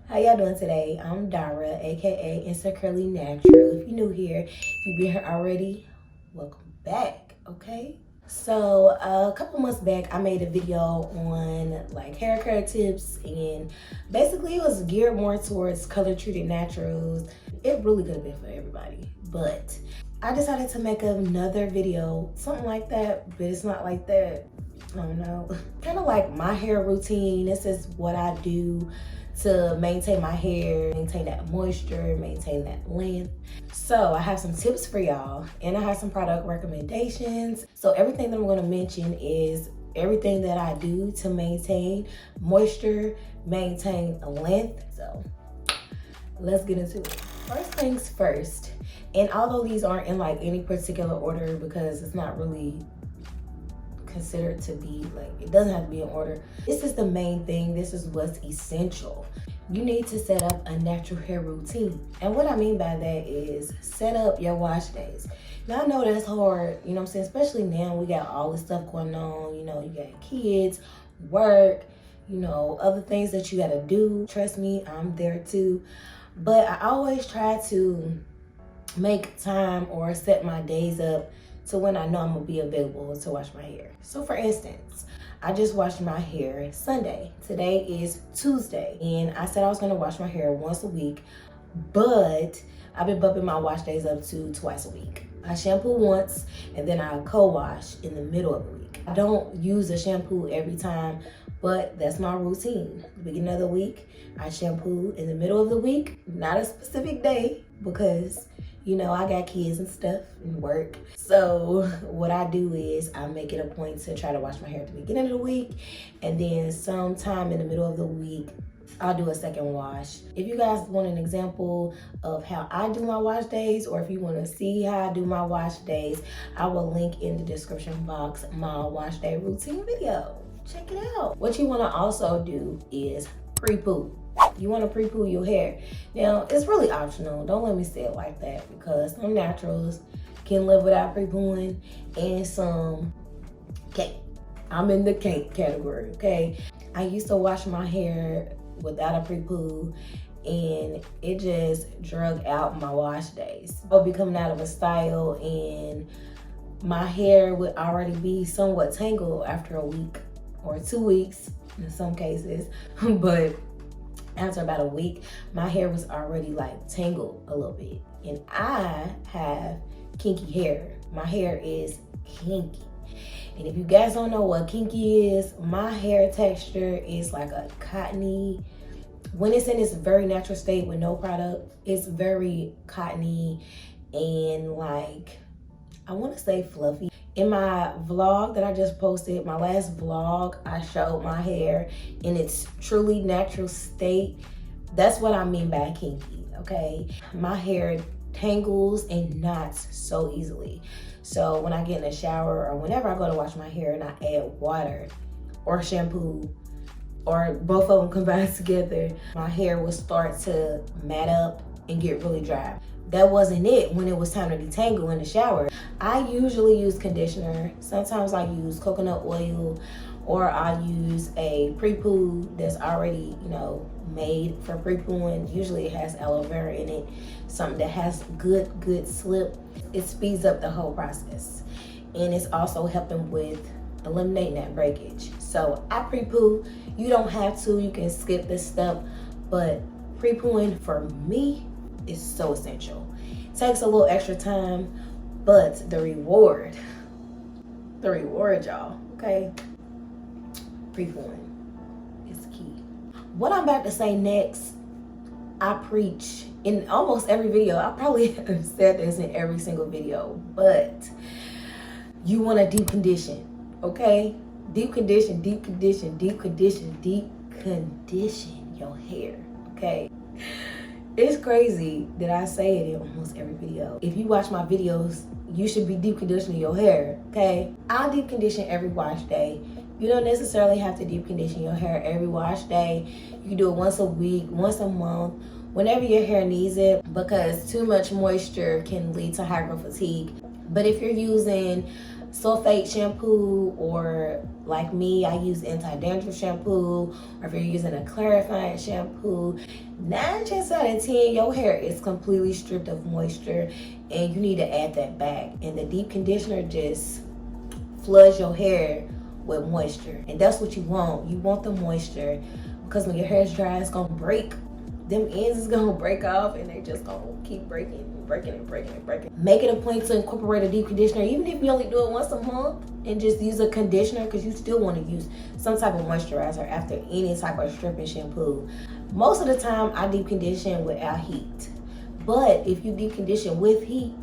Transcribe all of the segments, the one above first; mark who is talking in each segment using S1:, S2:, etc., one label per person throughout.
S1: How y'all doing today? I'm Dara, aka Insecurelynatural. If you're new here, if you've been here already, welcome back, okay? So a couple months back, I made a video on like hair care tips, and basically it was geared more towards color treated naturals. It really could have been for everybody, but I decided to make another video, something like that, but it's not like that. I don't know. Kind of like my hair routine. This is what I do to maintain my hair, maintain that moisture, maintain that length. So I have some tips for y'all, and I have some product recommendations. So everything that I'm going to mention is everything that I do to maintain moisture, maintain length. So let's get into it. First things first, and although these aren't in like any particular order because it's not really considered to be like, it doesn't have to be in order. This is the main thing. This is what's essential. You need to set up a natural hair routine. And what I mean by that is set up your wash days. Now I know that's hard, you know what I'm saying? Especially now we got all this stuff going on, you know, you got kids, work, you know, other things that you gotta do. Trust me, I'm there too. But I always try to make time or set my days up to when I know I'm gonna be available to wash my hair. So for instance, I just washed my hair Sunday. Today is Tuesday, and I said I was gonna wash my hair once a week, but I've been bumping my wash days up to twice a week. I shampoo once, and then I co-wash in the middle of the week. I don't use a shampoo every time, but that's my routine. The beginning of the week, I shampoo. In the middle of the week, not a specific day, because you know, I got kids and stuff and work. So what I do is I make it a point to try to wash my hair at the beginning of the week, and then sometime in the middle of the week, I'll do a second wash. If you guys want an example of how I do my wash days, or if you want to see how I do my wash days, I will link in the description box my wash day routine video. Check it out. What you want to also do is pre-poo. You want to pre-poo your hair. Now, it's really optional. Don't let me say it like that, because some naturals can live without pre-pooing and some can't. I'm in the can't category, okay? I used to wash my hair without a pre-poo, and it just drug out my wash days. I would be coming out of a style, and my hair would already be somewhat tangled after a week or 2 weeks in some cases, but after about a week, my hair was already like tangled a little bit. And I have kinky hair. My hair is kinky. And if you guys don't know what kinky is, my hair texture is like a cottony. When it's in its very natural state with no product, it's very cottony and like, I want to say fluffy. In my vlog that I just posted, my last vlog, I showed my hair in its truly natural state. That's what I mean by kinky, okay? My hair tangles and knots so easily. So when I get in the shower or whenever I go to wash my hair and I add water or shampoo or both of them combined together, my hair will start to mat up and get really dry. That wasn't it when it was time to detangle in the shower. I usually use conditioner. Sometimes I use coconut oil, or I use a pre-poo that's already, you know, made for pre-pooing. Usually it has aloe vera in it, something that has good slip. It speeds up the whole process. And it's also helping with eliminating that breakage. So I pre-poo. You don't have to, you can skip this step, but pre-pooing for me is so essential. It takes a little extra time, but the reward, y'all, okay? Pre-pooing is key. What I'm about to say next, I preach in almost every video. I probably have said this in every single video, but you want to deep condition, okay? Deep condition your hair, okay? It's crazy that I say it in almost every video. If you watch my videos, you should be deep conditioning your hair, okay? I deep condition every wash day. You don't necessarily have to deep condition your hair every wash day. You can do it once a week, once a month, whenever your hair needs it, because too much moisture can lead to hyper fatigue. But if you're using sulfate shampoo, or like me, I use anti-dandruff shampoo, or if you're using a clarifying shampoo, 9 chances out of 10 your hair is completely stripped of moisture and you need to add that back. And the deep conditioner just floods your hair with moisture, and that's what you want. You want the moisture, because when your hair is dry, it's gonna break. Them ends is gonna break off, and they just gonna keep breaking. Make it a point to incorporate a deep conditioner, even if you only do it once a month, and just use a conditioner, because you still want to use some type of moisturizer after any type of stripping shampoo. Most of the time, I deep condition without heat, but if you deep condition with heat,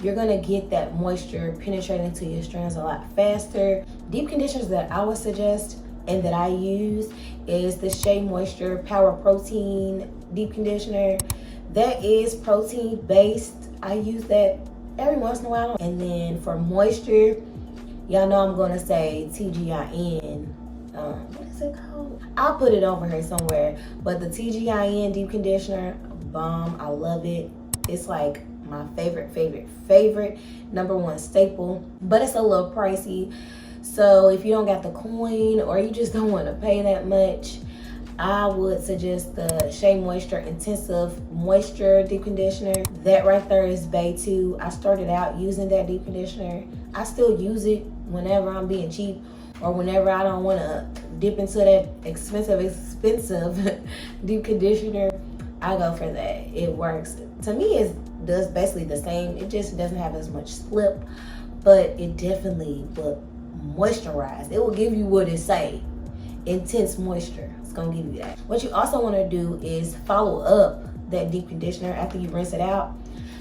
S1: you're gonna get that moisture penetrating into your strands a lot faster. Deep conditioners that I would suggest and that I use is the Shea Moisture Power Protein Deep Conditioner. That is protein based. I use that every once in a while. And then for moisture, y'all know I'm gonna say TGIN. What is it called? I'll put it over here somewhere. But the TGIN Deep Conditioner, bomb. I love it. It's like my favorite #1 staple, but it's a little pricey. So if you don't got the coin, or you just don't want to pay that much, I would suggest the Shea Moisture Intensive Moisture Deep Conditioner. That right there is bae too. I started out using that deep conditioner. I still use it whenever I'm being cheap, or whenever I don't want to dip into that expensive deep conditioner. I go for that. It works. To me, it does basically the same. It just doesn't have as much slip, but it definitely will moisturize. It will give you what it say, intense moisture. It's gonna give you that. What you also want to do is follow up that deep conditioner after you rinse it out.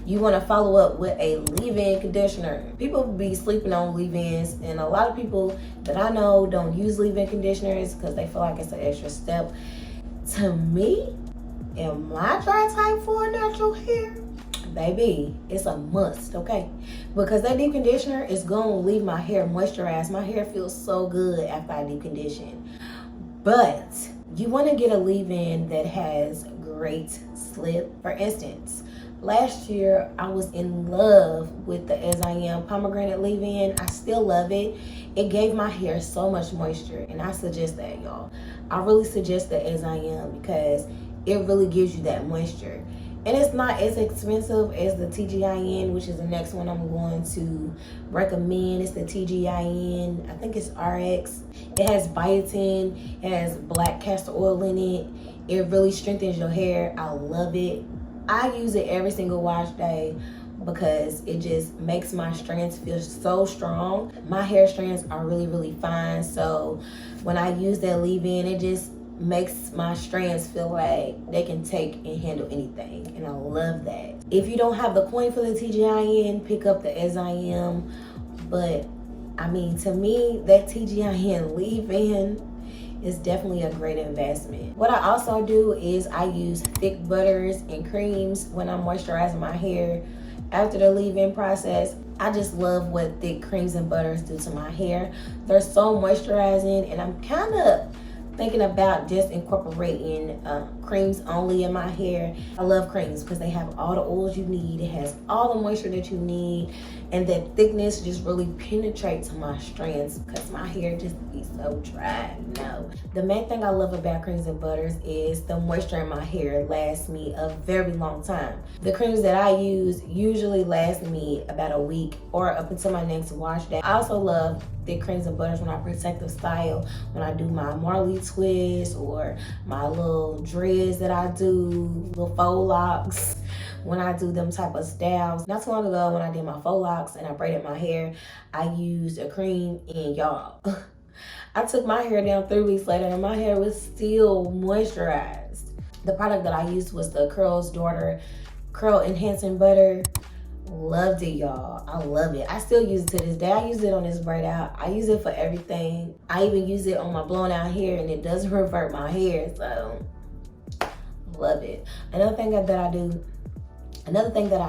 S1: You want to follow up with a leave-in conditioner. People be sleeping on leave-ins, and a lot of people that I know don't use leave-in conditioners because they feel like it's an extra step. To me, in my dry type 4 natural hair, baby, it's a must, okay? Because that deep conditioner is gonna leave my hair moisturized. My hair feels so good after I deep condition. But you wanna get a leave-in that has great slip. For instance, last year I was in love with the As I Am pomegranate leave-in. I still love it. It gave my hair so much moisture, and I suggest that, y'all. I really suggest the As I Am because it really gives you that moisture. And it's not as expensive as the TGIN, which is the next one I'm going to recommend. It's the TGIN. I think it's RX. It has biotin. It has black castor oil in it. It really strengthens your hair. I love it. I use it every single wash day because it just makes my strands feel so strong. My hair strands are really fine. So when I use that leave-in, it just makes my strands feel like they can take and handle anything, and I love that. If you don't have the coin for the TGIN, pick up the As I Am. But I mean, to me, that TGIN leave-in is definitely a great investment. What I also do is I use thick butters and creams when I'm moisturizing my hair after the leave-in process. I just love what thick creams and butters do to my hair. They're so moisturizing, and I'm kind of thinking about just incorporating creams only in my hair. I love creams because they have all the oils you need. It has all the moisture that you need, and that thickness just really penetrates my strands because my hair just be so dry, you know. The main thing I love about creams and butters is the moisture in my hair lasts me a very long time. The creams that I use usually last me about a week or up until my next wash day. I also love thick creams and butters when I protective style, when I do my Marley twist or my little dreads that I do, little faux locks, when I do them type of styles. Not too long ago when I did my faux locks and I braided my hair, I used a cream, and y'all, I took my hair down 3 weeks later and my hair was still moisturized. The product that I used was the Curl's Daughter Curl Enhancing Butter. Loved it, y'all. I love it. I still use it to this day. I use it on this braid out. I use it for everything. I even use it on my blown out hair, and it doesn't revert my hair, so love it. Another thing that I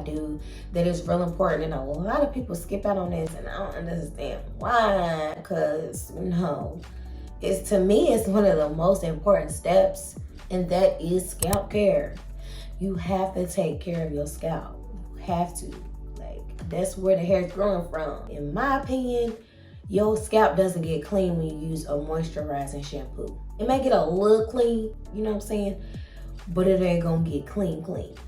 S1: do that is real important, and a lot of people skip out on this, and I don't understand why, because it's, to me, it's one of the most important steps, and that is scalp care. You have to take care of your scalp. You have to. Like, Like, that's where the hair is growing from. In my opinion, your scalp doesn't get clean when you use a moisturizing shampoo. It may get a little clean, you know what I'm saying? But it ain't gonna get clean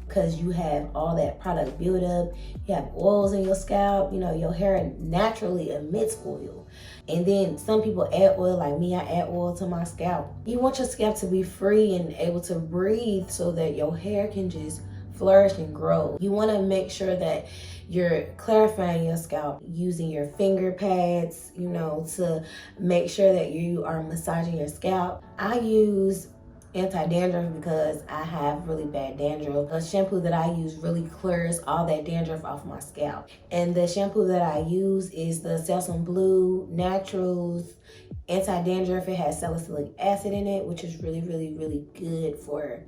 S1: because you have all that product buildup. You have oils in your scalp. You know, your hair naturally emits oil. And then some people add oil, like me, I add oil to my scalp. You want your scalp to be free and able to breathe so that your hair can just flourish and grow. You want to make sure that you're clarifying your scalp using your finger pads, you know, to make sure that you are massaging your scalp. I use anti-dandruff because I have really bad dandruff. The shampoo that I use really clears all that dandruff off my scalp. And the shampoo that I use is the Selsun Blue Naturals anti-dandruff. It has salicylic acid in it, which is really, really, really good for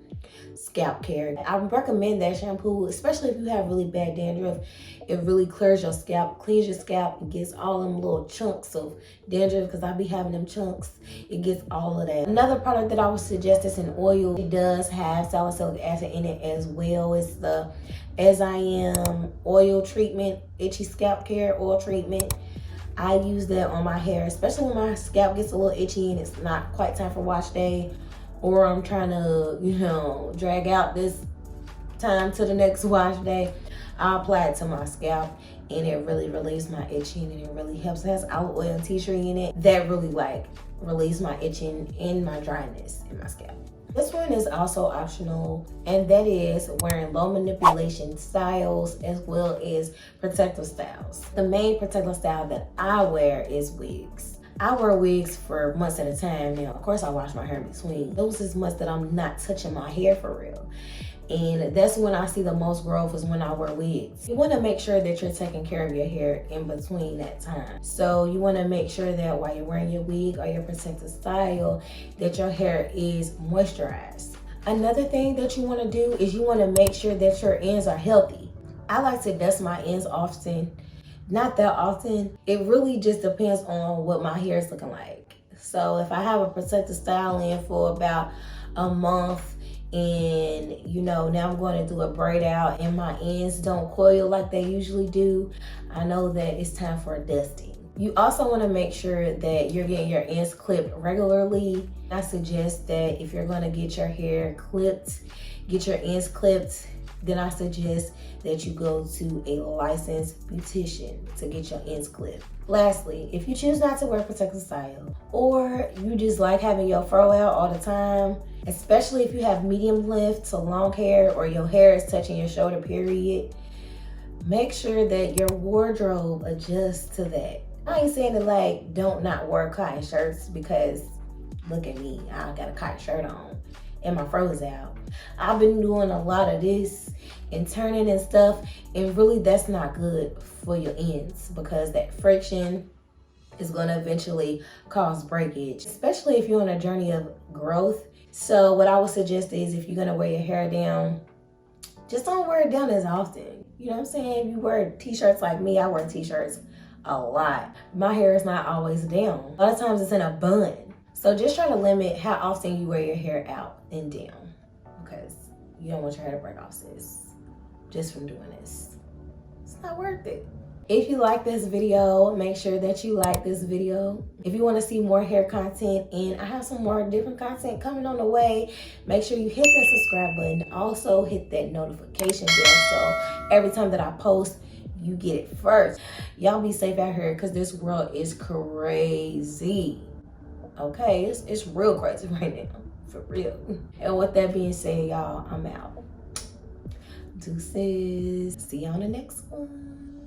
S1: scalp care. I recommend that shampoo, especially if you have really bad dandruff. It really clears your scalp, cleans your scalp, and gets all them little chunks of dandruff, because I be having them chunks. It gets all of that. Another product that I would suggest is an oil. It does have salicylic acid in it as well. It's the As I Am oil treatment, itchy scalp care oil treatment. I use that on my hair, especially when my scalp gets a little itchy and it's not quite time for wash day, or I'm trying to, you know, drag out this time to the next wash day. I apply it to my scalp and it really relieves my itching, and it really helps. It has olive oil and tea tree in it. That really relieves my itching and my dryness in my scalp. This one is also optional, and that is wearing low manipulation styles as well as protective styles. The main protective style that I wear is wigs. I wear wigs for months at a time. Now, of course, I wash my hair in between. Those is months that I'm not touching my hair for real. And that's when I see the most growth, is when I wear wigs. You want to make sure that you're taking care of your hair in between that time. So you want to make sure that while you're wearing your wig or your protective style, that your hair is moisturized. Another thing that you want to do is you want to make sure that your ends are healthy. I like to dust my ends often. Not that often. It really just depends on what my hair is looking like. So if I have a protective style in for about a month, and you know, now I'm going to do a braid out and my ends don't coil like they usually do, I know that it's time for a dusting. You also want to make sure that you're getting your ends clipped regularly. I suggest that if you're going to get your hair clipped, get your ends clipped, then I suggest that you go to a licensed beautician to get your ends clipped. Lastly, if you choose not to wear protective style, or you just like having your fro out all the time, especially if you have medium length to long hair, or your hair is touching your shoulder period, make sure that your wardrobe adjusts to that. I ain't saying that like don't not wear cotton shirts, because look at me, I got a cotton shirt on and my fro is out. I've been doing a lot of this and turning and stuff, and really that's not good for your ends, because that friction is going to eventually cause breakage, especially if you're on a journey of growth. So what I would suggest is, if you're going to wear your hair down, just don't wear it down as often. You know what I'm saying? If you wear t-shirts like me, I wear t-shirts a lot. My hair is not always down. A lot of times it's in a bun. So just try to limit how often you wear your hair out and down, because you don't want your hair to break off, sis, just from doing this. It's not worth it. If you like this video, make sure that you like this video. If you want to see more hair content, and I have some more different content coming on the way, make sure you hit that subscribe button. Also hit that notification bell, so every time that I post, you get it first. Y'all be safe out here, because this world is crazy. Okay, it's real crazy right now, for real. And with that being said, y'all, I'm out. Deuces. See you on the next one.